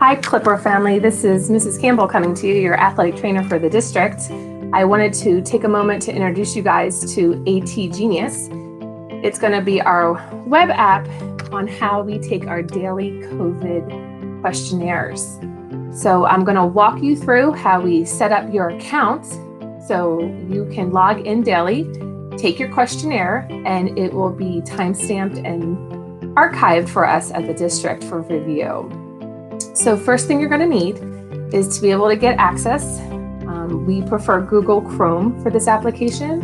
Hi, Clipper family. This is Mrs. Campbell coming to you, your athletic trainer for the district. I wanted to take a moment to introduce you guys to ATGenius. It's going to be our web app on how we take our daily COVID questionnaires. So I'm going to walk you through how we set up your account so you can log in daily, take your questionnaire, and it will be time-stamped and archived for us at the district for review. So first thing you're going to need is to be able to get access. We prefer Google Chrome for this application,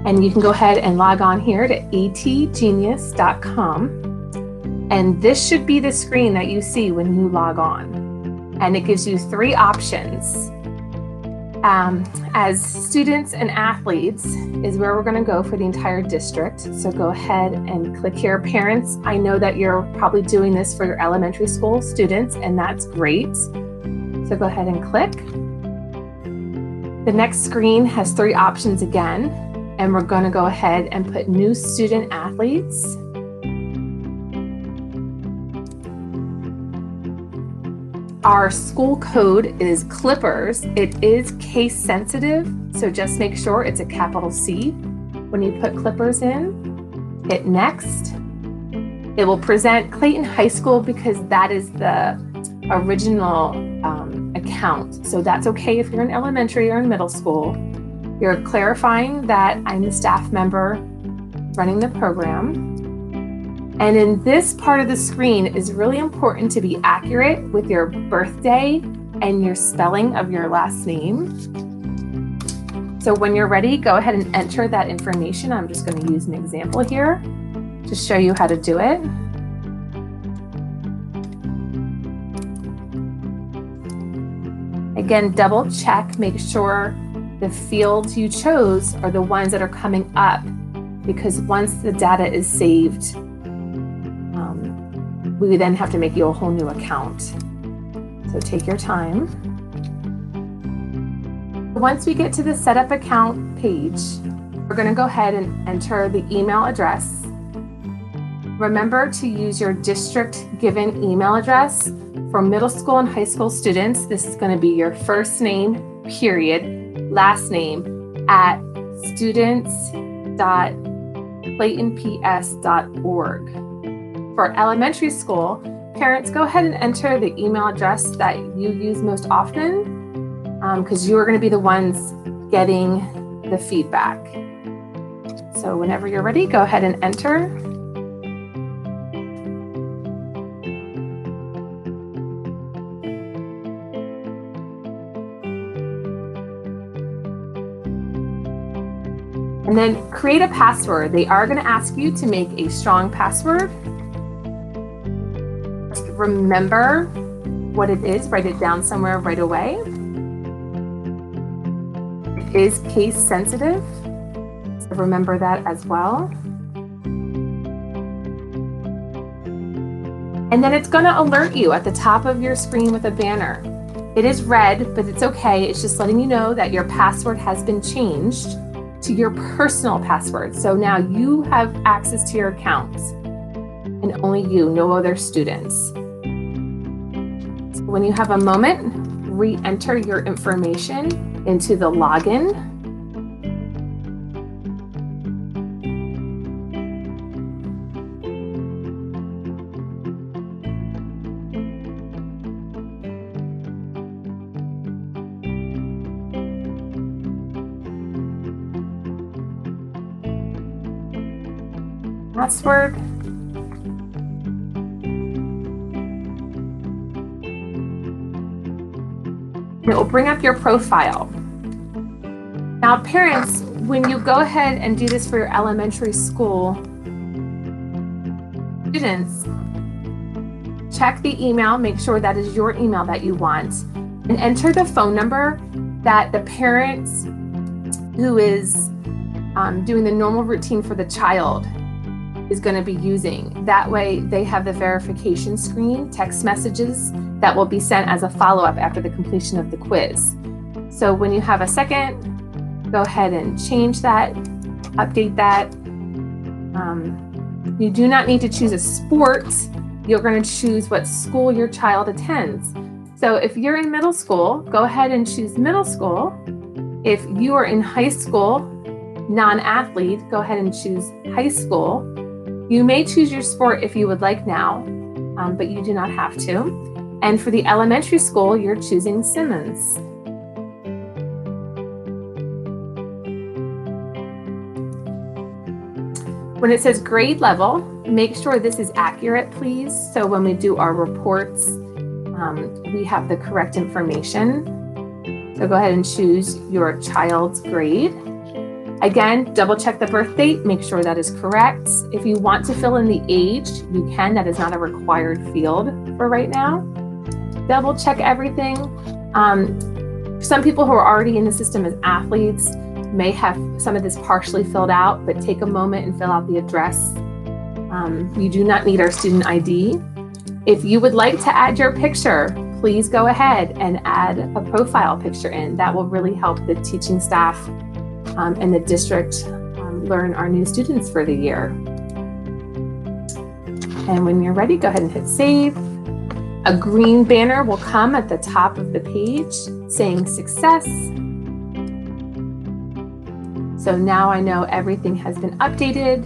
and you can go ahead and log on here to atgenius.com, and this should be the screen that you see when you log on, and it gives you three options. As students and athletes is where we're going to go for the entire district. So go ahead and click here. Parents, I know that you're probably doing this for your elementary school students, and that's great. So go ahead and click. The next screen has three options again, and we're going to go ahead and put new student athletes. Our school code is Clippers. It is case sensitive, so just make sure it's a capital C. When you put Clippers in, hit next. It will present Clayton High School because that is the original account. So that's okay if you're in elementary or in middle school. You're clarifying that I'm the staff member running the program. And in this part of the screen is really important to be accurate with your birthday and your spelling of your last name. So when you're ready, go ahead and enter that information. I'm just going to use an example here to show you how to do it. Again, double check, make sure the fields you chose are the ones that are coming up, because once the data is saved, we then have to make you a whole new account. So take your time. Once we get to the setup account page, we're going to go ahead and enter the email address. Remember to use your district given email address. For middle school and high school students, this is going to be your first name, period, last name, at students.claytonps.org. For elementary school, parents, go ahead and enter the email address that you use most often, because you are going to be the ones getting the feedback. So whenever you're ready, go ahead and enter. And then create a password. They are going to ask you to make a strong password. Remember what it is, write it down somewhere right away. It is case sensitive, so remember that as well. And then it's going to alert you at the top of your screen with a banner. It is red, but it's okay. It's just letting you know that your password has been changed to your personal password. So now you have access to your accounts, and only you, no other students. When you have a moment, re-enter your information into the login. Password. It will bring up your profile. Now, parents, when you go ahead and do this for your elementary school students, check the email, make sure that is your email that you want, and enter the phone number that the parent who is doing the normal routine for the child is going to be using. That way they have the verification screen, text messages that will be sent as a follow-up after the completion of the quiz. So when you have a second, go ahead and change that, update that. You do not need to choose a sport you're going to choose what school your child attends. So if you're in middle school, go ahead and choose middle school. If you are in high school, non-athlete, go ahead and choose high school. You may choose your sport if you would like now, but you do not have to. And for the elementary school, you're choosing Simmons. When it says grade level, make sure this is accurate, please. So when we do our reports, we have the correct information. So go ahead and choose your child's grade. Again, double check the birth date, make sure that is correct. If you want to fill in the age, you can. That is not a required field for right now. Double check everything. Some people who are already in the system as athletes may have some of this partially filled out, but take a moment and fill out the address. You do not need our student ID. If you would like to add your picture, please go ahead and add a profile picture in. That will really help the teaching staff and the district learn our new students for the year. And when you're ready, go ahead and hit save. A green banner will come at the top of the page saying success. So now I know everything has been updated.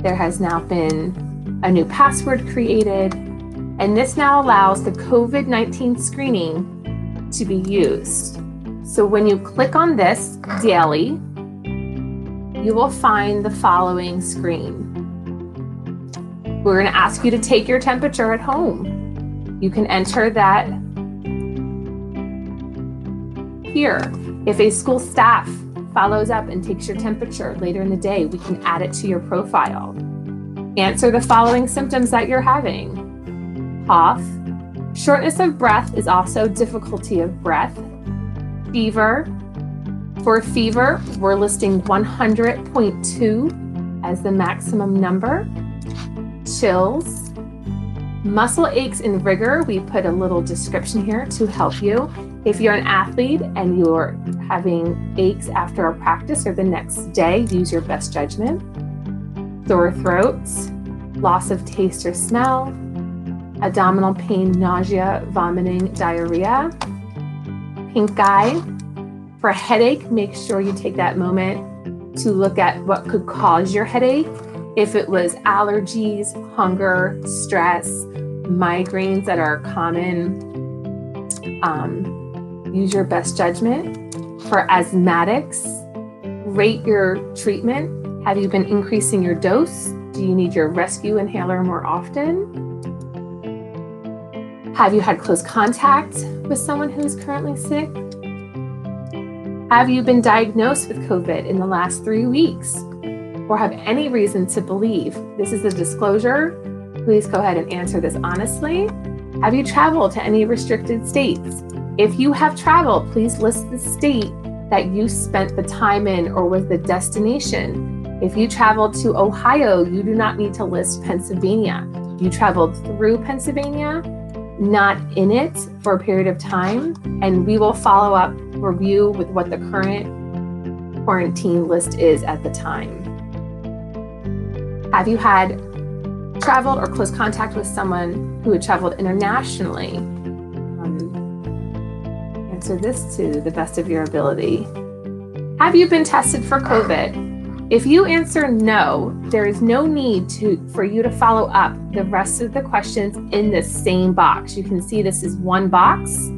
There has now been a new password created, and this now allows the COVID-19 screening to be used. So when you click on this daily, you will find the following screen. We're going to ask you to take your temperature at home. You can enter that here. If a school staff follows up and takes your temperature later in the day, we can add it to your profile. Answer the following symptoms that you're having. Cough. Shortness of breath is also difficulty of breath. Fever. For fever, we're listing 100.2 as the maximum number. Chills. Muscle aches and rigor, we put a little description here to help you. If you're an athlete and you're having aches after a practice or the next day, use your best judgment. Sore throats, loss of taste or smell, abdominal pain, nausea, vomiting, diarrhea, pink eye. For a headache, make sure you take that moment to look at what could cause your headache. If it was allergies, hunger, stress, migraines that are common, use your best judgment. For asthmatics, rate your treatment. Have you been increasing your dose? Do you need your rescue inhaler more often? Have you had close contact with someone who is currently sick? Have you been diagnosed with COVID in the last 3 weeks? Or have any reason to believe? This is a disclosure. Please go ahead and answer this honestly. Have you traveled to any restricted states? If you have traveled, please list the state that you spent the time in or was the destination. If you traveled to Ohio, you do not need to list Pennsylvania. You traveled through Pennsylvania, not in it for a period of time, and we will follow up, review with what the current quarantine list is at the time. Have you had traveled or close contact with someone who had traveled internationally? Answer this to the best of your ability. Have you been tested for COVID? If you answer no, there is no need for you to follow up the rest of the questions in the same box. You can see this is one box.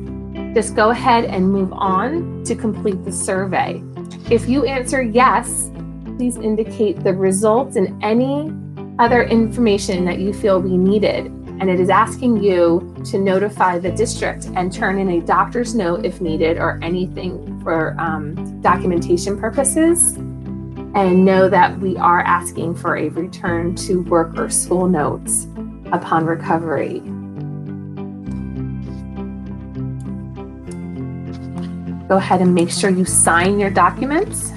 Just go ahead and move on to complete the survey. If you answer yes, please indicate the results and any other information that you feel we needed. And it is asking you to notify the district and turn in a doctor's note if needed or anything for documentation purposes. And know that we are asking for a return to work or school notes upon recovery. Go ahead and make sure you sign your documents.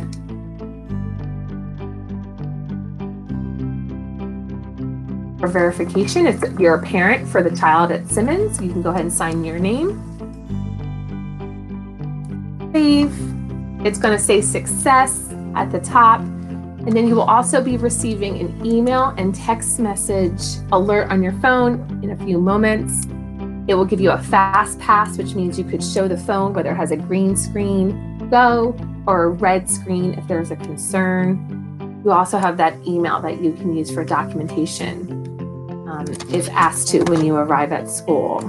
For verification, if you're a parent for the child at Simmons, you can go ahead and sign your name. Save. It's going to say success at the top. And then you will also be receiving an email and text message alert on your phone in a few moments. It will give you a fast pass, which means you could show the phone whether it has a green screen, go, or a red screen if there's a concern. You also have that email that you can use for documentation if asked to when you arrive at school.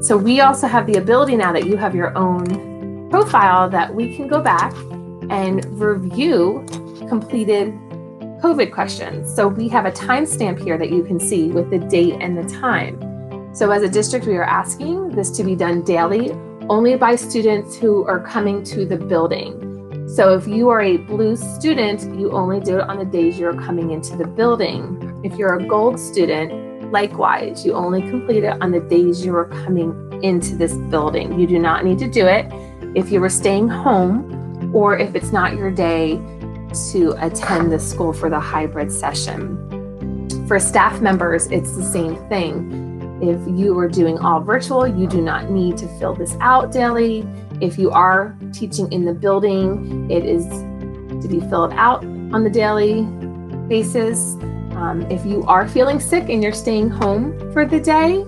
So we also have the ability now that you have your own profile that we can go back and review completed COVID questions. So we have a timestamp here that you can see with the date and the time. So as a district, we are asking this to be done daily, only by students who are coming to the building. So if you are a blue student, you only do it on the days you're coming into the building. If you're a gold student, likewise, you only complete it on the days you are coming into this building. You do not need to do it if you were staying home or if it's not your day to attend the school for the hybrid session. For staff members, it's the same thing. If you are doing all virtual, you do not need to fill this out daily. If you are teaching in the building, it is to be filled out on the daily basis. If you are feeling sick and you're staying home for the day,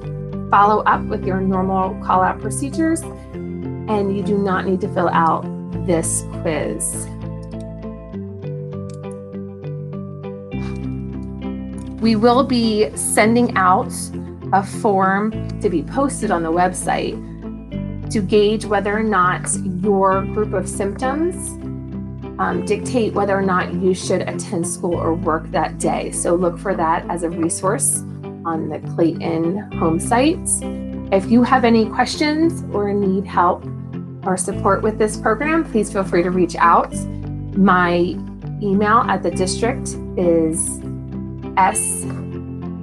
follow up with your normal call-out procedures, and you do not need to fill out this quiz. We will be sending out a form to be posted on the website to gauge whether or not your group of symptoms dictate whether or not you should attend school or work that day. So look for that as a resource on the Clayton home site. If you have any questions or need help or support with this program, please feel free to reach out. My email at the district is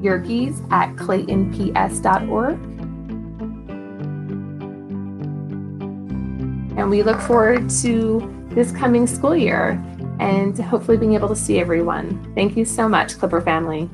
syerkes@claytonps.org. And we look forward to this coming school year and hopefully being able to see everyone. Thank you so much, Clipper family.